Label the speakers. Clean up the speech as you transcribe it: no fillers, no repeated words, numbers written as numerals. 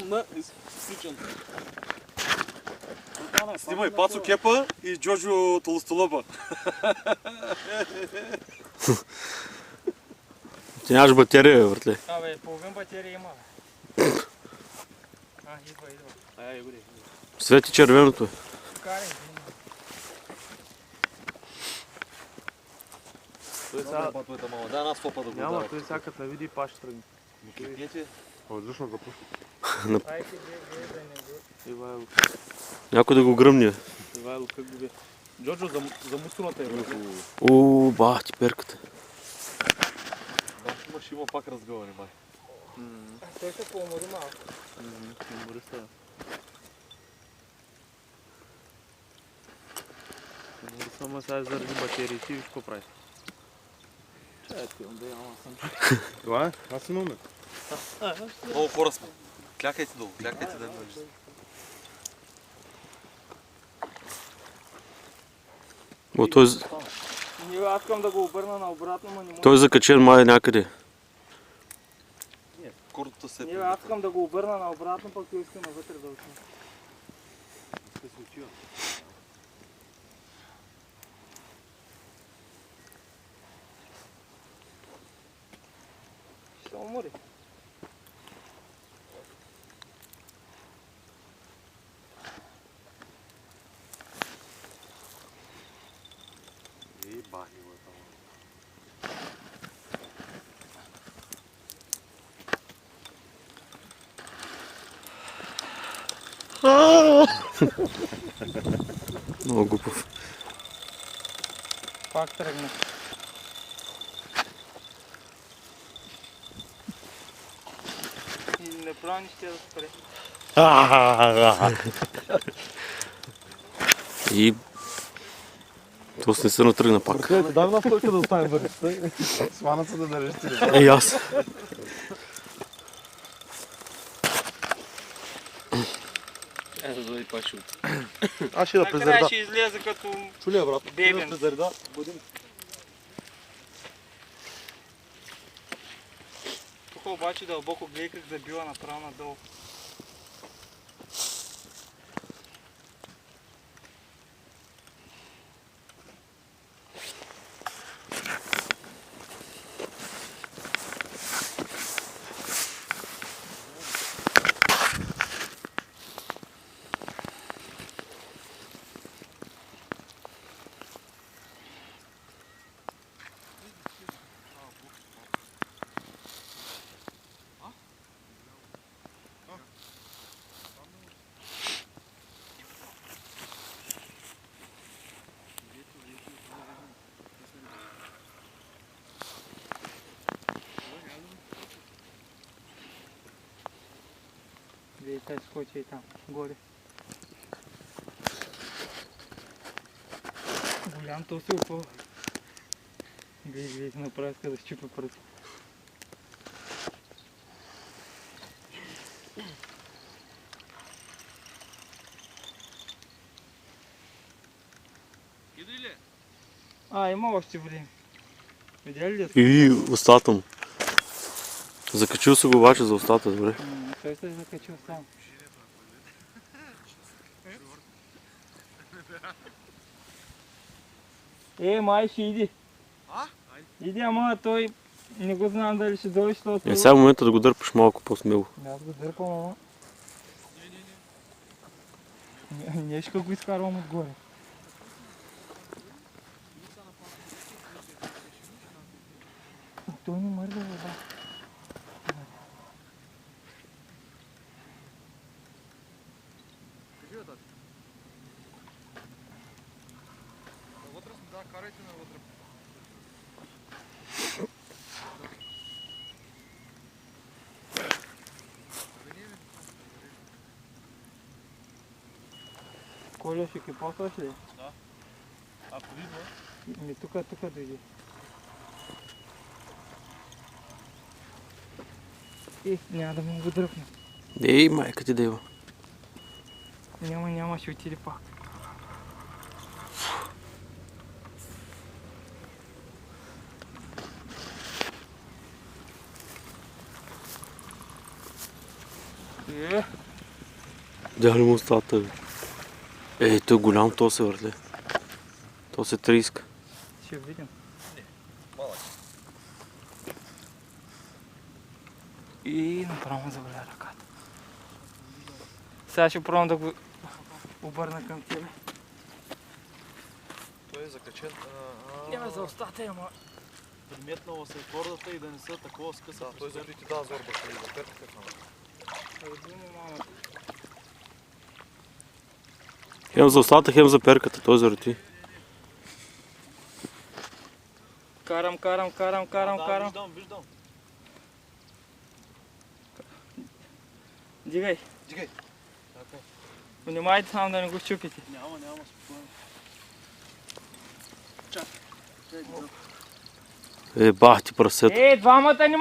Speaker 1: на изключен. Снимай Пацо Кепа и Джоджо Толстолъба.
Speaker 2: Ти нямаш батерия, братле.
Speaker 3: Абе, половин батерия има. Идва.
Speaker 2: Свети червеното.
Speaker 3: Карай.
Speaker 1: Да, нас попа да го
Speaker 4: Няма, той всякът навиди и паш тръгне. Въздушно запуши.
Speaker 3: Айде, да не го.
Speaker 4: Ивайло.
Speaker 2: Някой да го гръмне.
Speaker 4: Ивайло, как го бе? Джоджо, за мускулата е вътре.
Speaker 2: Бах ти перката.
Speaker 1: Ще има пак разгъване, май.
Speaker 3: Той се поумори малко.
Speaker 4: Умори се. Умори само сега заради батериите и виж какво прави. Чай, искам да ям, аз съм. Това е? Аз имаме.
Speaker 1: Много хора сме. Клякайте долу, клякайте да ме виждате.
Speaker 3: Аз искам да го обърна на обратно, но не мога.
Speaker 2: Той е закачен май някъде.
Speaker 1: Куртата се
Speaker 3: Аз искам да го обърна на обратно, пък той иска навътре да отиде. Ще се умори.
Speaker 2: Много глупав.
Speaker 3: Пак тръгна. И направо не ще да спре.
Speaker 2: И... То с не се натръгна пак.
Speaker 4: Дай на стойка да оставим вършите. Свана се да държите.
Speaker 2: Ей, аз.
Speaker 4: Ето да и пачи.
Speaker 3: Аз ще да презърда. Накрая ще излезе като
Speaker 1: Чули, брат?
Speaker 3: бебен.
Speaker 1: Презърда.
Speaker 3: Тук обаче дълбоко гледай как забила направо надолу. Вие те скочи и там, горе. Голям то се упал. Вие направи иска да щипа пръст.
Speaker 1: Иди ли?
Speaker 3: Има още време. Видя ли?
Speaker 2: И устата му. Закачил се го обаче за устата, добре.
Speaker 3: Той се е закачил сам. Май ще иди. Иди, ама той не го знам дали ще дойде, защото...
Speaker 2: Сега в момента да го дърпаш малко по-смело.
Speaker 3: Аз го дърпам, ама... Не ще го изкарвам отгоре. Той не мърда вода.
Speaker 1: Навътре сме, да, карайте навътре.
Speaker 3: Коля, ще кипосваш ли?
Speaker 1: Да. Ако идва.
Speaker 3: Тук дойди. Няма да му го дръпна.
Speaker 2: Ей, майка ти да има.
Speaker 3: Няма, ще отиде пак.
Speaker 2: Дяли му устата, бе. Ей, той голям, то се върли. То се триска.
Speaker 3: Ще видим.
Speaker 1: Малък.
Speaker 3: И направо заваля ръката. Сега ще пробвам да го обърна към тебе.
Speaker 1: Той е закачен.
Speaker 3: Няма за устата, ама...
Speaker 4: Приметнала се кордата и да не са такова скъса.
Speaker 1: Да, той закрити да зорба ще за перката хана.
Speaker 2: Хем за устата, хем за перката, той заради.
Speaker 3: Карам.
Speaker 4: Виждам.
Speaker 3: Дигай.
Speaker 1: Дигай.
Speaker 3: Внимайте само да не го щупите.
Speaker 4: Няма, спокойно.
Speaker 2: Е, бах ти прасето.
Speaker 3: Двамата не